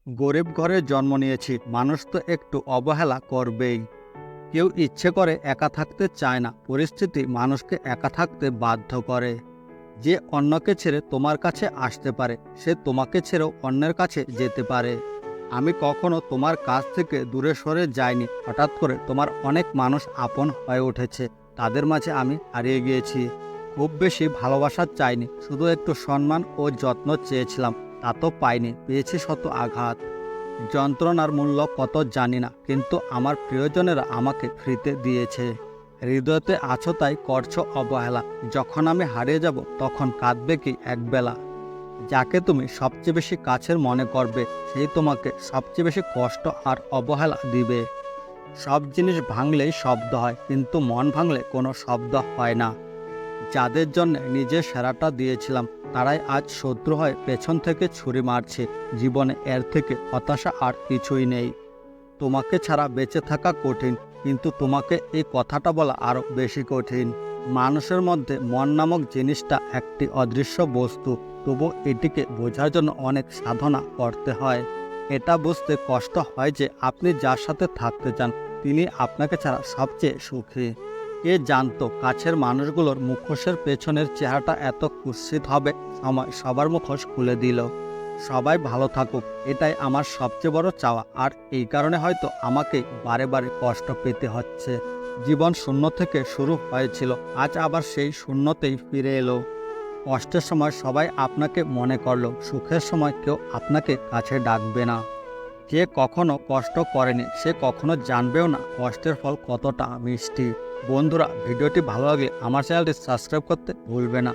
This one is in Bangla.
গরিব ঘরে জন্ম নিয়েছি, মানুষ তো একটু অবহেলা করবেই। কেউ ইচ্ছে করে একা থাকতে চায় না, পরিস্থিতি মানুষকে একা থাকতে বাধ্য করে। যে অন্যকে ছেড়ে তোমার কাছে আসতে পারে, সে তোমাকে ছেড়েও অন্যের কাছে যেতে পারে। আমি কখনো তোমার কাছ থেকে দূরে সরে যাইনি, হঠাৎ করে তোমার অনেক মানুষ আপন হয়ে উঠেছে, তাদের মাঝে আমি হারিয়ে গিয়েছি। খুব বেশি ভালোবাসা চাইনি, শুধু একটু সম্মান ও যত্ন চেয়েছিলাম, তা তো পাইনি, পেয়েছি শত আঘাত। যন্ত্রণার মূল্য কত জানি না, কিন্তু আমার প্রিয়জনেরা আমাকে ফ্রিতে দিয়েছে। হৃদয়তে আছো তাই করছো অবহেলা, যখন আমি হারিয়ে যাব তখন কাঁদবে কি একবেলা। যাকে তুমি সবচেয়ে বেশি কাছের মনে করবে, সেই তোমাকে সবচেয়ে বেশি কষ্ট আর অবহেলা দিবে। সব জিনিস ভাঙলেই শব্দ হয়, কিন্তু মন ভাঙলে কোনো শব্দ হয় না। যাদের জন্য নিজের সেরাটা দিয়েছিলাম, তারাই আজ শত্রু হয়ে পেছন থেকে ছুরি মারছে। জীবনে এর থেকে হতাশা আর কিছুই নেই। তোমাকে ছাড়া বেঁচে থাকা কঠিন, কিন্তু তোমাকে এই কথাটা বলা আরও বেশি কঠিন। মানুষের মধ্যে মন নামক জিনিসটা একটি অদৃশ্য বস্তু, তবু এটিকে বোঝার জন্য অনেক সাধনা করতে হয়। এটা বুঝতে কষ্ট হয় যে আপনি যার সাথে থাকতে চান, তিনি আপনাকে ছাড়া সবচেয়ে সুখী। কে জানতো কাছের মানুষগুলোর মুখোশের পেছনের চেহারাটা এত কুৎসিত হবে। সময় সবার মুখোশ খুলে দিল। সবাই ভালো থাকুক, এটাই আমার সবচেয়ে বড় চাওয়া, আর এই কারণে হয়তো আমাকে বারে বারে কষ্ট পেতে হচ্ছে। জীবন শূন্য থেকে শুরু হয়েছিল, আজ আবার সেই শূন্যতেই ফিরে এলো। কষ্টের সময় সবাই আপনাকে মনে করলো, সুখের সময় কেউ আপনাকে কাছে ডাকবে না। যে কখনো কষ্ট করেনি, সে কখনো জানবেও না কষ্টের ফল কতটা মিষ্টি। বন্ধুরা, ভিডিওটি ভালো লাগলে আমার চ্যানেলটি সাবস্ক্রাইব করতে ভুলবে না।